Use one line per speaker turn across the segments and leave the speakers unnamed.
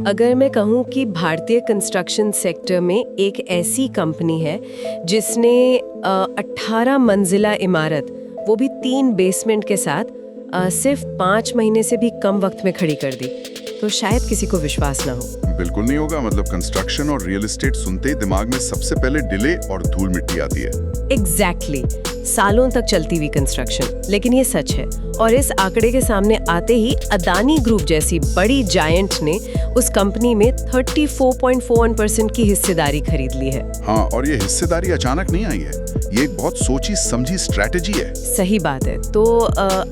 अगर मैं कहूँ कि भारतीय कंस्ट्रक्शन सेक्टर में एक ऐसी कंपनी है जिसने 18 मंजिला इमारत, वो भी 3 बेसमेंट के साथ सिर्फ 5 महीने से भी कम वक्त में खड़ी कर दी, तो शायद किसी को विश्वास ना हो।
बिल्कुल नहीं होगा। मतलब कंस्ट्रक्शन और रियल एस्टेट सुनते ही दिमाग में सबसे पहले डिले और धूल मिट्टी आती है।
एग्जैक्टली सालों तक चलती हुई कंस्ट्रक्शन, लेकिन ये सच है। और इस आंकड़े के सामने आते ही अदानी ग्रुप जैसी बड़ी जायंट ने उस कंपनी में 34.41% की हिस्सेदारी खरीद ली है।
हाँ, और ये हिस्सेदारी अचानक नहीं आई है, ये एक बहुत सोची समझी स्ट्रैटेजी है।
सही बात है। तो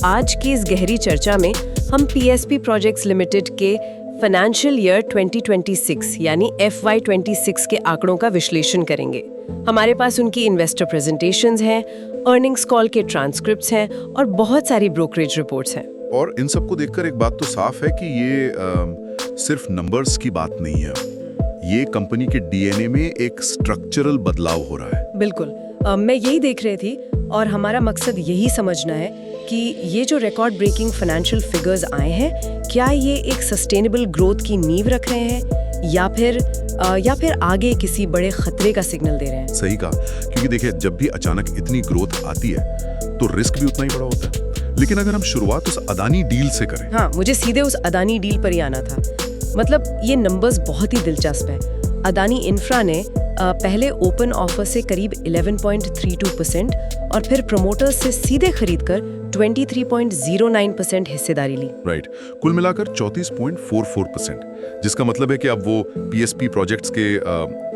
आज की इस गहरी चर्चा में हम पीएसपी प्रोजेक्ट्स लिमिटेड के फाइनेंशियल ईयर 2026 यानी FY26 के आंकड़ों का विश्लेषण करेंगे। हमारे पास उनकी इन्वेस्टर प्रेजेंटेशंस हैं, अर्निंग्स कॉल के ट्रांसक्रिप्ट्स हैं और बहुत सारी ब्रोकरेज रिपोर्ट्स हैं।
और इन सबको देखकर एक बात तो साफ है कि ये सिर्फ नंबर्स की बात नहीं है, ये कंपनी के डीएनए में एक स्ट्रक्चरल बदलाव हो रहा है।
बिल्कुल, मैं यही देख रही थी और हमारा मकसद यही समझना है कि ये जो रिकॉर्ड ब्रेकिंग फाइनेंशियल फिगर्स आए हैं, क्या ये एक सस्टेनेबल ग्रोथ की नींव रख रहे हैं या फिर आगे किसी बड़े खतरे का सिग्नल दे रहे हैं।
सही कहा, क्योंकि देखिए जब भी अचानक इतनी ग्रोथ आती है तो रिस्क भी उतना ही बड़ा होता है। लेकिन अगर हम शुरुआत उस अदानी डील से करें।
हाँ, मुझे सीधे उस अदानी डील पर ही आना था। मतलब ये नंबर्स बहुत ही दिलचस्प है। अदानी इंफ्रा ने पहले ओपन ऑफर से करीब 11.32% और फिर प्रोमोटर्स से सीधे खरीदकर 23.09% हिस्सेदारी ली।
राइट, कुल मिलाकर 34.44%, जिसका मतलब है कि अब वो पीएसपी प्रोजेक्ट्स के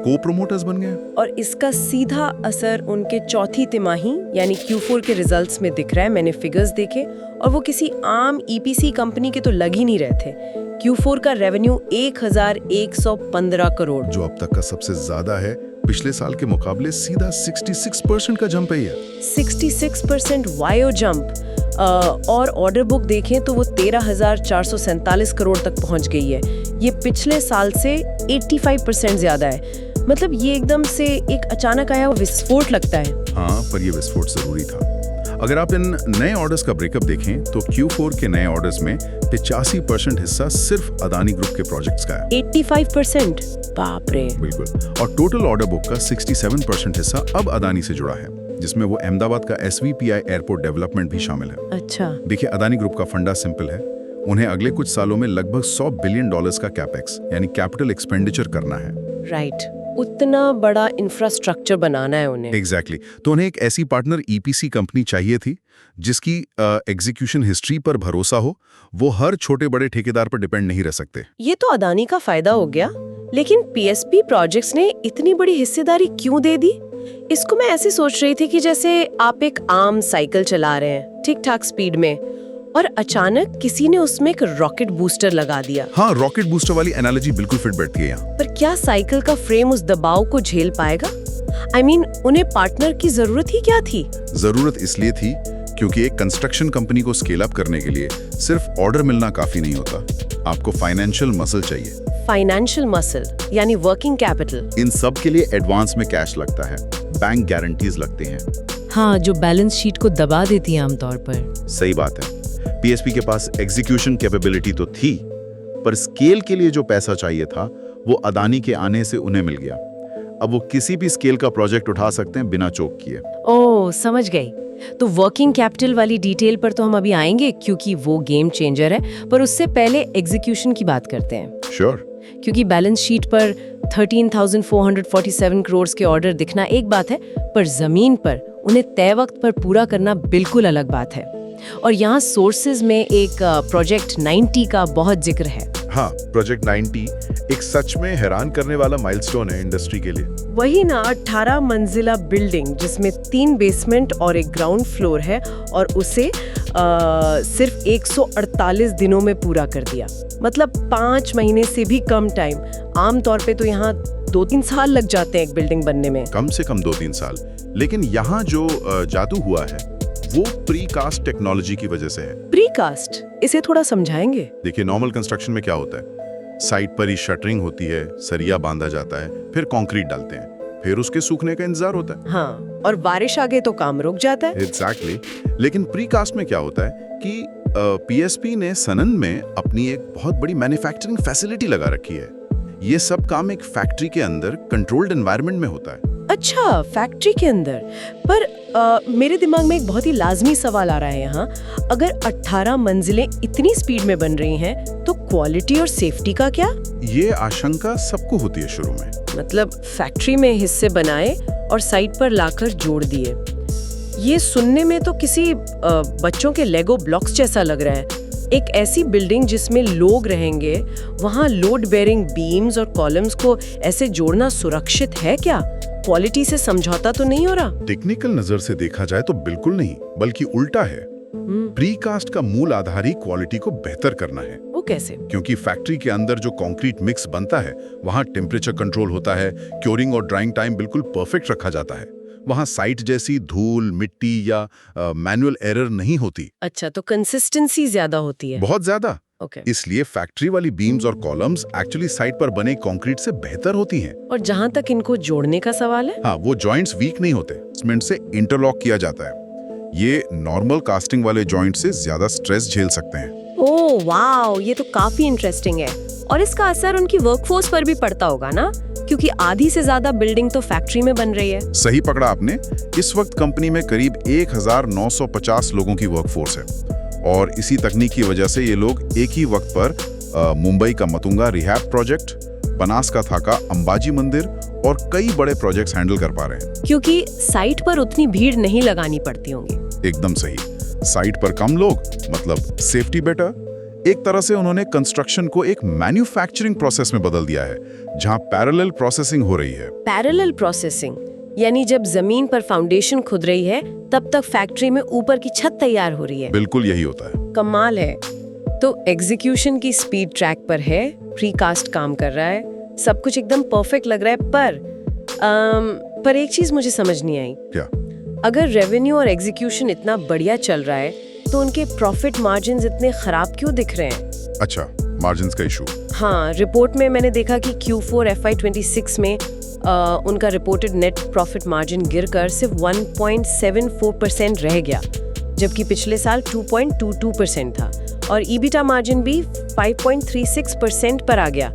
को प्रोमोटर्स बन गए।
और इसका सीधा असर उनके चौथी तिमाही यानी Q4 के रिजल्ट्स में दिख रहा है। मैंने फिगर्स देखे और वो किसी आम ईपीसी कंपनी के तो लग ही नहीं रहे थे। Q4 का रेवेन्यू 1115 करोड़,
जो अब तक का सबसे ज्यादा है। पिछले साल के मुकाबले सीधा 66% का जंप है ये।
66% वायो जंप। और ऑर्डर बुक देखें तो वो 13,447 करोड़ तक पहुंच गई है। ये पिछले साल से 85% ज्यादा है। मतलब ये एकदम से एक अचानक आया विस्फोट लगता है।
हाँ, पर ये विस्फोट जरूरी था। अगर आप इन नए ऑर्डर्स का ब्रेकअप देखें तो Q4 के नए ऑर्डर्स में 85% हिस्सा सिर्फ अदानी ग्रुप के प्रोजेक्ट्स का है।
85%, बाप रे।
बिल्कुल, और टोटल ऑर्डर बुक का 67% हिस्सा अब अदानी से जुड़ा है, जिसमें वो अहमदाबाद का SVPI एयरपोर्ट डेवलपमेंट भी शामिल है।
अच्छा।
देखिए, अदानी ग्रुप का फंडा सिंपल है। उन्हें अगले कुछ सालों में लगभग $100 बिलियन का कैपेक्स यानी कैपिटल एक्सपेंडिचर करना है।
राइट, उतना बड़ा इंफ्रास्ट्रक्चर बनाना है उन्हें।
एग्जैक्टली। तो उन्हें एक ऐसी पार्टनर ईपीसी कंपनी चाहिए थी जिसकी एग्जीक्यूशन हिस्ट्री पर भरोसा हो। वो हर छोटे बड़े ठेकेदार पर डिपेंड नहीं रह सकते।
ये तो अदानी का फायदा हो गया, लेकिन पीएसपी प्रोजेक्ट्स ने इतनी बड़ी हिस्सेदारी क्यों दे दी? इसको मैं ऐसे सोच रही थी कि जैसे आप एक आम साइकिल चला रहे हैं ठीक ठाक स्पीड में और अचानक किसी ने उसमें एक रॉकेट बूस्टर लगा दिया।
हाँ, रॉकेट बूस्टर वाली एनालॉजी बिल्कुल फिट बैठती है यहाँ।
पर क्या साइकिल का फ्रेम उस दबाव को झेल पाएगा? I mean, उन्हें पार्टनर की जरूरत ही क्या थी?
जरूरत इसलिए थी क्योंकि एक कंस्ट्रक्शन कंपनी को स्केल अप करने के लिए सिर्फ ऑर्डर मिलना काफी नहीं होता, आपको फाइनेंशियल मसल चाहिए।
फाइनेंशियल मसल यानी वर्किंग कैपिटल।
इन सब के लिए एडवांस में कैश लगता है, बैंक गारंटीज लगते हैं।
हाँ, जो बैलेंस शीट को दबा देती है आमतौर पर।
सही बात है। पीएसपी के पास एग्जीक्यूशन कैपेबिलिटी तो थी, पर स्केल के लिए जो पैसा चाहिए था वो अदानी के आने से उन्हें मिल गया। अब वो किसी भी स्केल का प्रोजेक्ट उठा सकते हैं बिना चोक किए।
ओह, समझ गई। तो वर्किंग कैपिटल वाली डिटेल पर तो हम अभी आएंगे क्योंकि वो गेम चेंजर है, पर उससे पहले एग्जीक्यूशन की बात करते हैं।
श्योर।
क्योंकि बैलेंस शीट पर 13,447 करोड़ के ऑर्डर दिखना एक बात है, पर जमीन पर उन्हें तय वक्त पर पूरा करना बिल्कुल अलग बात है। और यहाँ सोर्सेज में एक प्रोजेक्ट 90 का बहुत जिक्र है।
हाँ, प्रोजेक्ट 90 एक सच में हैरान करने वाला माइलस्टोन है इंडस्ट्री के लिए।
वही ना, 18 मंजिला बिल्डिंग जिसमें 3 बेसमेंट और एक ग्राउंड फ्लोर है और उसे सिर्फ 148 दिनों में पूरा कर दिया। मतलब 5 महीने से भी कम टाइम। आमतौर पे तो यहाँ 2-3 साल लग जाते हैं एक बिल्डिंग बनने में।
कम से कम 2-3 साल। लेकिन यहाँ जो जादू हुआ है वो प्रीकास्ट टेक्नोलॉजी की वजह से है।
प्रीकास्ट, इसे थोड़ा समझाएंगे?
देखिए, नॉर्मल कंस्ट्रक्शन में क्या होता है, साइट पर ही शटरिंग होती है, सरिया बांधा जाता है, फिर कंक्रीट डालते हैं, फिर उसके सूखने का इंतजार होता है।
हाँ, और बारिश आ गई तो काम रुक जाता है।
एग्जैक्टली। लेकिन प्रीकास्ट में क्या होता है कि पीएसपी ने सनन में अपनी एक बहुत बड़ी मैन्युफैक्चरिंग फैसिलिटी लगा रखी है। ये सब काम एक फैक्ट्री के अंदर कंट्रोल्ड एनवायरनमेंट में होता है।
अच्छा, फैक्ट्री के अंदर। पर मेरे दिमाग में एक बहुत ही लाजमी सवाल आ रहा है यहाँ। अगर 18 मंजिलें इतनी स्पीड में बन रही हैं, तो क्वालिटी और सेफ्टी का क्या?
ये आशंका सबको होती है शुरू में।
मतलब फैक्ट्री में हिस्से बनाए और साइट पर लाकर जोड़ दिए। ये सुनने में तो किसी बच्चों के लेगो ब्लॉक्स जैसा लग रहा है। एक ऐसी बिल्डिंग जिसमें लोग रहेंगे, वहाँ लोड बेयरिंग बीम्स और कॉलम्स को ऐसे जोड़ना सुरक्षित है क्या? क्वालिटी से समझौता तो नहीं हो रहा?
टेक्निकल नजर से देखा जाए तो बिल्कुल नहीं, बल्कि उल्टा है। प्रीकास्ट का मूल आधार ही क्वालिटी को बेहतर करना है।
वो कैसे?
क्योंकि फैक्ट्री के अंदर जो कंक्रीट मिक्स बनता है, वहाँ टेम्परेचर कंट्रोल होता है, क्योरिंग और ड्राइंग टाइम बिल्कुल परफेक्ट रखा जाता है। वहाँ साइट जैसी धूल, मिट्टी या मैनुअल एरर नहीं होती।
अच्छा, तो कंसिस्टेंसी ज्यादा होती है।
बहुत ज्यादा।
ओके।
इसलिए फैक्ट्री वाली बीम्स और कॉलम्स एक्चुअली साइट पर बने कंक्रीट से बेहतर होती हैं।
और जहाँ तक इनको जोड़ने का सवाल है,
हाँ, वो जॉइंट्स वीक नहीं होते, सीमेंट से इंटरलॉक किया जाता है। ये नॉर्मल कास्टिंग वाले जॉइंट से ज्यादा स्ट्रेस झेल सकते हैं।
ओह वाओ, ये तो काफी इंटरेस्टिंग है। और इसका असर उनकी वर्कफोर्स पर भी पड़ता होगा ना, क्योंकि आधी से ज्यादा बिल्डिंग तो फैक्ट्री में बन रही है।
सही पकड़ा आपने। इस वक्त कंपनी में करीब 1950 लोगों की वर्कफोर्स है, और इसी तकनीक की वजह से ये लोग एक ही वक्त पर मुंबई का मतुंगा रिहैब प्रोजेक्ट, बनास का थाका अंबाजी मंदिर और कई बड़े प्रोजेक्ट्स हैंडल कर पा रहे हैं।
क्योंकि साइट पर उतनी भीड़ नहीं लगानी पड़ती होंगी।
एकदम सही। साइट पर कम लोग, मतलब सेफ्टी बेटर। एक तरह से उन्होंने कंस्ट्रक्शन को एक मैन्युफैक्चरिंग प्रोसेस में बदल दिया है, जहां पैरेलल प्रोसेसिंग हो रही है।
पैरेलल प्रोसेसिंग यानी जब जमीन पर फाउंडेशन खुद रही है, तब तक फैक्ट्री में ऊपर की छत तैयार हो रही है।
बिल्कुल यही होता है।
कमाल है। तो एग्जीक्यूशन की स्पीड ट्रैक पर है, प्रीकास्ट काम कर रहा है, सब कुछ एकदम परफेक्ट लग रहा है। पर एक चीज मुझे समझ नहीं आई।
क्या?
अगर रेवेन्यू और एग्जीक्यूशन इतना बढ़िया चल रहा है, तो उनके प्रॉफिट मार्जिन्स इतने खराब क्यों दिख रहे हैं? अच्छा,
मार्जिन्स का इशू।
हाँ, रिपोर्ट में मैंने देखा कि Q4 FY26 में उनका रिपोर्टेड नेट प्रॉफिट मार्जिन गिरकर सिर्फ 1.74% रह गया, जबकि पिछले साल 2.22% था, और ईबिटा मार्जिन भी 5.36% पर आ गया।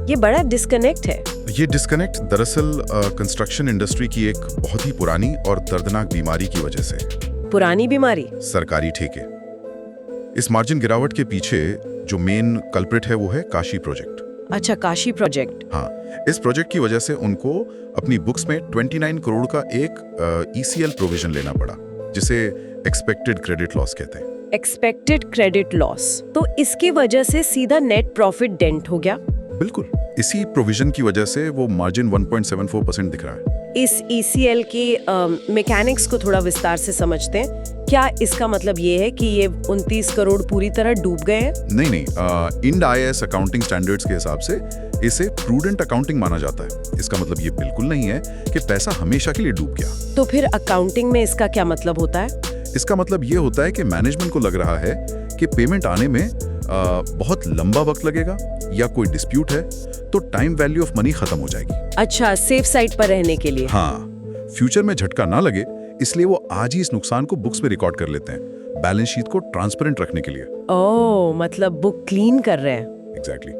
ये बड़ा डिस्कनेक्ट है।
ये डिस्कनेक्ट दरअसल कंस्ट्रक्शन इंडस्ट्री की एक बहुत ही पुरानी और दर्दनाक बीमारी की वजह से।
पुरानी बीमारी?
सरकारी ठेके। इस मार्जिन गिरावट के पीछे जो मेन कल्प्रिट है वो है काशी प्रोजेक्ट।
अच्छा, काशी प्रोजेक्ट।
हाँ, इस प्रोजेक्ट की वजह से उनको अपनी बुक्स में 29 करोड़ का एक ECL प्रोविजन लेना पड़ा, जिसे एक्सपेक्टेड क्रेडिट लॉस कहते हैं।
Expected credit loss. तो इसकी वजह से सीधा नेट प्रॉफिट डेंट हो गया?
बिल्कुल, इसी प्रोविजन की वजह से वो मार्जिन 1.74% दिख रहा है।
इस ECL की मैकेनिक्स को थोड़ा विस्तार से समझते हैं। क्या इसका मतलब ये है कि ये 29 करोड़ पूरी तरह डूब गए हैं?
नहीं, इंड IAS अकाउंटिंग स्टैंडर्ड्स के हिसाब से इसे प्रूडेंट अकाउंटिंग माना जाता है। इसका मतलब ये बिल्कुल नहीं है कि पैसा हमेशा के लिए डूब गया।
तो फिर अकाउंटिंग में इसका क्या मतलब होता है?
इसका मतलब ये होता है कि मैनेजमेंट को लग रहा है कि पेमेंट आने में बहुत लंबा वक्त लगेगा या कोई डिस्प्यूट है, तो टाइम वैल्यू ऑफ मनी खत्म हो जाएगी।
अच्छा, सेफ साइड पर रहने के लिए।
हाँ, फ्यूचर में झटका ना लगे, इसलिए वो आज ही इस नुकसान को बुक्स में रिकॉर्ड कर लेते हैं, बैलेंस शीट को ट्रांसपेरेंट रखने के लिए।
ओह, मतलब बुक क्लीन कर रहे हैं।
एग्जैक्टली।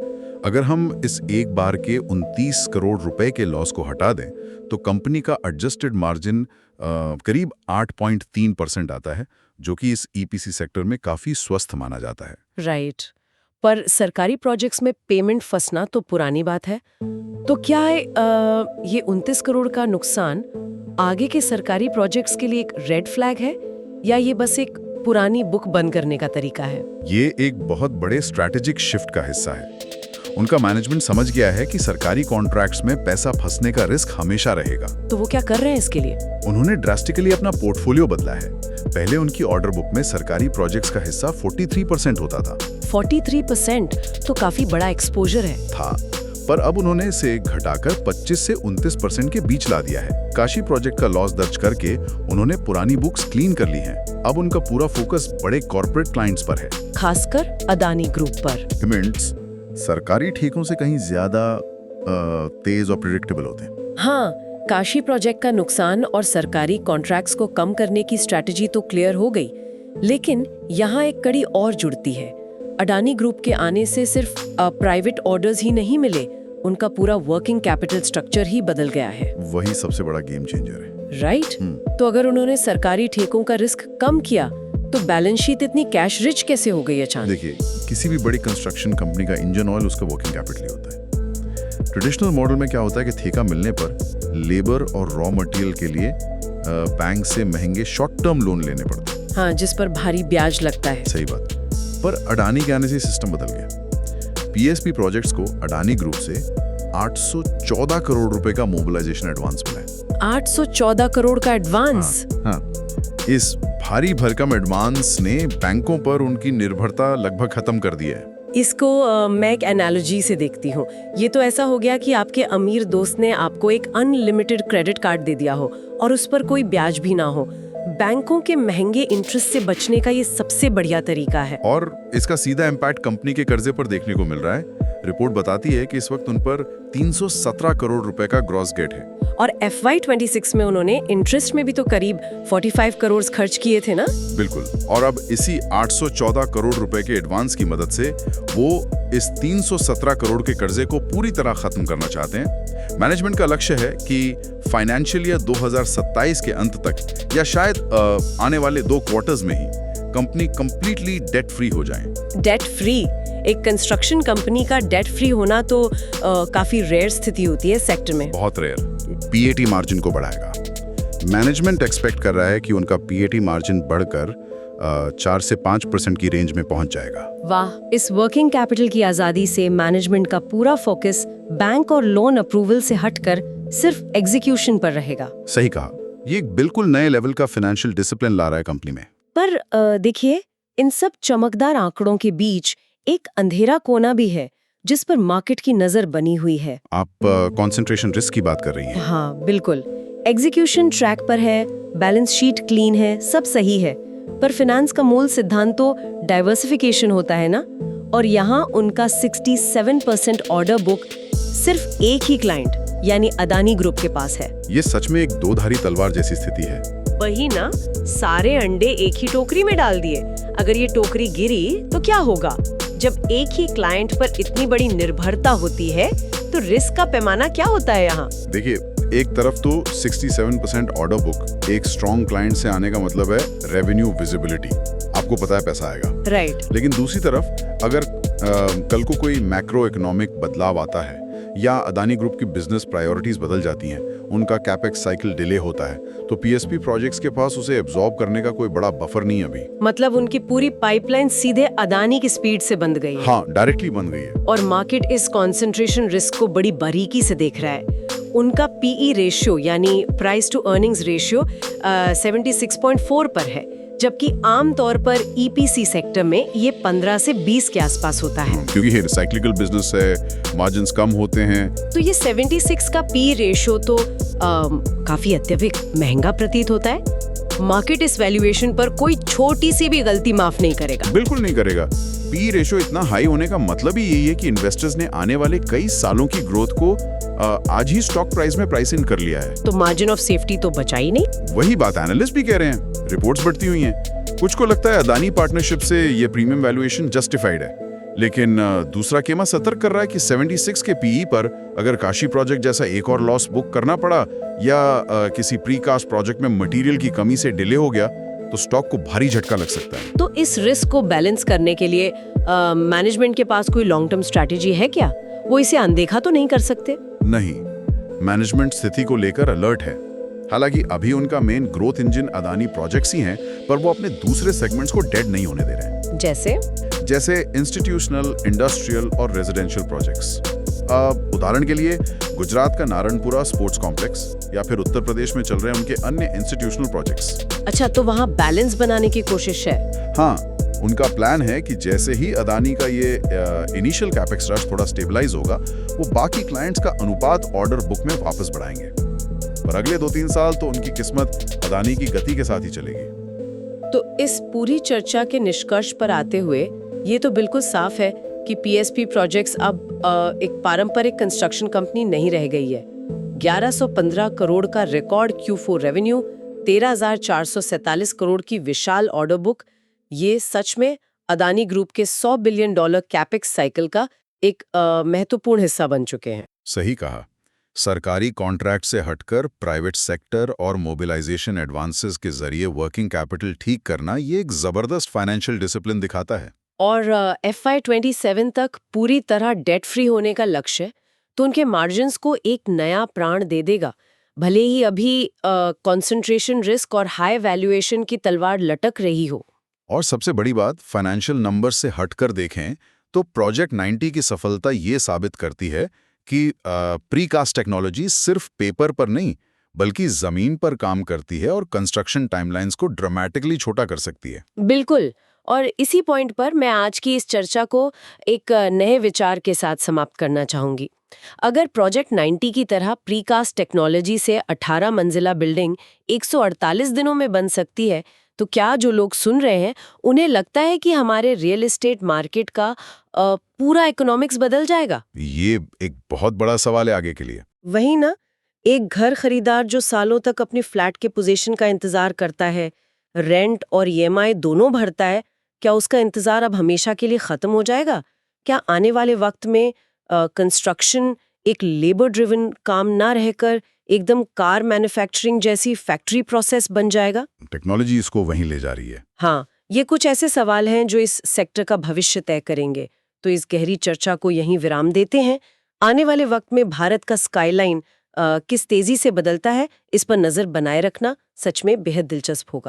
अगर हम इस एक बार के 29 करोड़ रुपए के लॉस को हटा दें, तो कंपनी का एडजस्टेड मार्जिन करीब 8.3% आता है, जो कि इस EPC सेक्टर में काफी स्वस्थ माना जाता है।
राइट। पर सरकारी प्रोजेक्ट्स में पेमेंट फंसना तो पुरानी बात है। तो क्या है ये 29 करोड़ का नुकसान आगे के सरकारी प्रोजेक्ट्स के लिए एक रेड फ्लैग है, या ये बस एक पुरानी बुक बंद करने का तरीका है?
ये एक बहुत बड़े स्ट्रैटेजिक शिफ्ट का हिस्सा है। उनका मैनेजमेंट समझ गया है कि सरकारी कॉन्ट्रैक्ट्स में पैसा फंसने का रिस्क हमेशा रहेगा।
तो वो क्या कर रहे हैं इसके लिए?
उन्होंने ड्रास्टिकली अपना पोर्टफोलियो बदला है। पहले उनकी ऑर्डर बुक में सरकारी प्रोजेक्ट्स का हिस्सा 43% होता था।
43% तो काफी बड़ा एक्सपोजर है।
पर अब उन्होंने इसे घटाकर 25 से 29% के बीच ला दिया है। काशी प्रोजेक्ट का लॉस दर्ज करके उन्होंने पुरानी बुक्स क्लीन कर ली हैं। अब उनका पूरा फोकस बड़े कॉर्पोरेट क्लाइंट्स पर है,
खासकर अदानी ग्रुप पर।
पेमेंट्स सरकारी ठेकों से कहीं ज्यादा तेज और प्रेडिक्टेबल होते हैं।
हाँ, काशी प्रोजेक्ट का नुकसान और सरकारी कॉन्ट्रैक्ट्स को कम करने की स्ट्रैटेजी तो क्लियर हो गई, लेकिन यहाँ एक कड़ी और जुड़ती है। अडानी ग्रुप के आने से सिर्फ प्राइवेट ऑर्डर्स ही नहीं मिले, उनका पूरा वर्किंग कैपिटल स्ट्रक्चर ही बदल गया है।
वही सबसे बड़ा गेम चेंजर है।
राइट? तो अगर उन्होंने सरकारी ठेकों का रिस्क कम किया तो बैलेंस शीट इतनी कैश रिच कैसे हो गई अचानक?
देखिए, किसी भी बड़ी कंस्ट्रक्शन कंपनी का इंजन ऑयल उसका वर्किंग कैपिटल ही होता है। ट्रेडिशनल मॉडल में क्या होता है कि ठेका मिलने पर लेबर और रॉ मटेरियल के लिए बैंक से महंगे शॉर्ट टर्म लोन लेने पड़ते हैं।
हाँ, जिस पर भारी ब्याज लगता है।
सही बात। पर अडानी के आने से सिस्टम बदल गया। पीएसपी प्रोजेक्ट्स को अडानी ग्रुप से 814 करोड़ रुपए का मोबिलाइजेशन एडवांस मिला है।
814 करोड़ का एडवांस?
हाँ। इस भारी भरकम एडवांस ने बैंकों पर उनकी निर्भरता लगभग खत्म कर दी है।
इसको मैं एक एनालॉजी से देखती हूँ। ये तो ऐसा हो गया कि आपके अमीर दोस्त ने आपको एक अनलिमिटेड क्रेडिट कार्ड दे दिया हो और उस पर कोई ब्याज भी ना हो। बैंकों के महंगे इंटरेस्ट से बचने का ये सबसे बढ़िया तरीका है।
और इसका सीधा इम्पैक्ट कंपनी के कर्जे पर देखने को मिल रहा है। रिपोर्ट बताती है कि इस वक्त उन पर 317 करोड़ रुपए का ग्रॉस डेट है।
और FY26 में उन्होंने इंटरेस्ट में भी तो करीब 45 करोड़ खर्च किए थे ना?
बिल्कुल। और अब इसी 814 करोड़ रुपए के एडवांस की मदद से वो इस 317 करोड़ के कर्जे को पूरी तरह खत्म करना चाहते हैं। मैनेजमेंट का लक्ष्य है कि फाइनेंशियल ईयर 2027 के अंत तक या शायद आने वाले 2 क्वार्टर्स में ही कंपनी कंप्लीटली डेट फ्री हो जाए।
Debt free? एक कंस्ट्रक्शन कंपनी का डेट फ्री होना तो काफी रेयर स्थिति होती है सेक्टर में।
बहुत रेयर। पीएटी मार्जिन को बढ़ाएगा। मैनेजमेंट एक्सपेक्ट कर रहा है कि उनका पीएटी मार्जिन बढ़कर 4 से 5% की रेंज में पहुंच जाएगा।
वाह! इस वर्किंग कैपिटल की आजादी से मैनेजमेंट का पूरा फोकस बैंक और लोन अप्रूवल से हटकर सिर्फ एग्जीक्यूशन पर रहेगा।
सही कहा। ये एक बिल्कुल नए लेवल का फाइनेंशियल डिसिप्लिन ला रहा है कंपनी में।
पर देखिए, इन सब चमकदार आंकड़ों के बीच एक अंधेरा कोना भी है जिस पर मार्केट की नजर बनी हुई है।
आप कंसंट्रेशन रिस्क की बात कर रही हैं।
हाँ, बिल्कुल। एग्जीक्यूशन ट्रैक पर है, बैलेंस शीट क्लीन है, सब सही है, पर फाइनेंस का मूल सिद्धांत तो डाइवर्सिफिकेशन होता है ना। और यहाँ उनका 67% ऑर्डर बुक सिर्फ एक ही क्लाइंट यानी अदानी ग्रुप के पास है।
ये सच में एक दोधारी तलवार जैसी स्थिति है।
वही ना, सारे अंडे एक ही टोकरी में डाल दिए। अगर ये टोकरी गिरी तो क्या होगा? जब एक ही क्लाइंट पर इतनी बड़ी निर्भरता होती है तो रिस्क का पैमाना क्या होता है यहाँ?
देखिए, एक तरफ तो 67% ऑर्डर बुक एक स्ट्रॉन्ग क्लाइंट से आने का मतलब है रेवेन्यू विजिबिलिटी, आपको पता है पैसा आएगा।
राइट।
लेकिन दूसरी तरफ अगर कल को कोई मैक्रो इकोनॉमिक बदलाव आता है या अदानी ग्रुप की बिजनेस प्रायोरिटीज बदल जाती हैं, उनका कैपेक्स साइकिल डिले होता है, तो पीएसपी प्रोजेक्ट्स के पास उसे एब्जॉर्ब करने का कोई बड़ा बफर नहीं है अभी।
मतलब उनकी पूरी पाइपलाइन सीधे अदानी की स्पीड से बंद गई है।
हाँ, डायरेक्टली बंद गई है।
और मार्केट इस कंसंट्रेशन रिस्क को बड़ी बारीकी से देख रहा है। उनका पीई रेशियो यानी प्राइस टू अर्निंग्स रेशियो 76.4 पर है, जबकि आम तौर पर ईपीसी सेक्टर में ये 15 से 20 के आसपास होता है।
क्योंकि ये साइक्लिकल बिजनेस है, मार्जिन्स कम होते हैं।
तो ये 76 का पी रेशियो तो काफी अत्यधिक महंगा प्रतीत होता है। मार्केट इस वैल्यूएशन पर कोई छोटी सी भी गलती माफ नहीं करेगा।
बिल्कुल नहीं करेगा। पी रेशियो इतना हाई होने का मतलब ही यही है कि इन्वेस्टर्स ने आने वाले कई सालों की ग्रोथ को आज ही स्टॉक प्राइस में प्राइस इन कर लिया है।
तो मार्जिन ऑफ सेफ्टी तो बचा ही नहीं।
वही बात एनालिस्ट भी कह रहे हैं। रिपोर्ट्स बढ़ती हुई हैं। कुछ को लगता है अदानी पार्टनरशिप से ये प्रीमियम वैल्यूएशन जस्टिफाइड है, लेकिन दूसरा केमा सतर्क कर रहा है कि 76 के पीई पर अगर काशी प्रोजेक्ट जैसा एक और लॉस बुक करना पड़ा या किसी प्रीकास्ट प्रोजेक्ट में मटेरियल की कमी से डिले हो गया तो स्टॉक को भारी झटका लग सकता है।
तो इस रिस्क को बैलेंस करने के लिए मैनेजमेंट के पास कोई लॉन्ग टर्म स्ट्रैटेजी है क्या? वो इसे अनदेखा तो नहीं कर सकते?
नहीं, मैनेजमेंट स्थिति को लेकर अलर्ट है। हालांकि अभी उनका main growth engine Adani projects ही हैं, पर वो अपने दूसरे सेगमेंट्स को डेड नहीं होने दे रहे हैं। जैसे इंस्टीट्यूशनल, इंडस्ट्रियल और रेजिडेंशियल प्रोजेक्ट्स। उदाहरण के लिए गुजरात का नारायणपुरा स्पोर्ट्स कॉम्प्लेक्स या फिर उत्तर प्रदेश में चल रहे हैं उनके अन्य इंस्टीट्यूशनल प्रोजेक्ट्स।
अच्छा, तो वहाँ बैलेंस बनाने की कोशिश है।
हाँ, उनका प्लान है कि जैसे ही अदानी का ये इनिशियल कैपेक्स रश थोड़ा स्टेबलाइज होगा, वो बाकी क्लाइंट्स का अनुपात ऑर्डर बुक में वापस बढ़ाएंगे। पर अगले 2-3 साल तो उनकी किस्मत अदानी की गति के साथ ही चलेगी।
तो इस पूरी चर्चा के निष्कर्ष पर आते हुए ये तो बिल्कुल साफ है कि पीएसपी प्रोजेक्ट्स अब एक पारंपरिक कंस्ट्रक्शन कंपनी नहीं रह गई है। 1115 करोड़ का रिकॉर्ड Q4 रेवेन्यू, 13,447 करोड़ की विशाल ऑर्डर बुक, ये सच में अदानी ग्रुप के $100 बिलियन कैपेक्स साइकिल का एक महत्वपूर्ण हिस्सा बन चुके हैं।
सही कहा। सरकारी कॉन्ट्रैक्ट से हटकर प्राइवेट सेक्टर और मोबिलाइजेशन एडवांसेस के जरिए वर्किंग कैपिटल ठीक करना ये एक जबरदस्त फाइनेंशियल डिसिप्लिन दिखाता है।
और FY27 तक पूरी तरह डेट फ्री होने का लक्ष्य है, तो उनके मार्जिन्स को एक नया प्राण दे देगा। भले ही अभी कंसंट्रेशन रिस्क और हाई वैल्यूएशन की तलवार लटक रही हो।
और सबसे बड़ी बात, फाइनेंशियल नंबर से हटकर देखें तो प्रोजेक्ट 90 की सफलता ये साबित करती है कि प्रीकास्ट टेक्नोलॉजी सिर्फ पेपर पर नहीं बल्कि जमीन पर काम करती है और कंस्ट्रक्शन टाइमलाइंस को ड्रामेटिकली छोटा कर सकती है।
बिल्कुल। और इसी पॉइंट पर मैं आज की इस चर्चा को एक नए विचार के साथ समाप्त करना चाहूंगी। अगर प्रोजेक्ट 90 की तरह प्रीकास्ट टेक्नोलॉजी से 18 मंजिला बिल्डिंग 148 दिनों में बन सकती है, तो क्या जो लोग सुन रहे हैं उन्हें लगता है कि हमारे रियल एस्टेट मार्केट का पूरा इकोनॉमिक्स बदल जाएगा?
ये एक बहुत बड़ा सवाल है आगे के लिए।
वही ना, एक घर खरीदार जो सालों तक अपने फ्लैट के पोजीशन का इंतजार करता है, रेंट और EMI दोनों भरता है, क्या उसका इंतजार अब हमेशा के लिए खत्म हो जाएगा? क्या आने वाले वक्त में कंस्ट्रक्शन एक लेबर ड्रिवन काम ना रहकर एकदम कार मैन्युफैक्चरिंग जैसी फैक्ट्री प्रोसेस बन जाएगा?
टेक्नोलॉजी इसको वहीं ले जा रही है।
हाँ, ये कुछ ऐसे सवाल हैं जो इस सेक्टर का भविष्य तय करेंगे। तो इस गहरी चर्चा को यहीं विराम देते हैं। आने वाले वक्त में भारत का स्काईलाइन किस तेजी से बदलता है, इस पर नजर बनाए रखना सच में बेहद दिलचस्प होगा।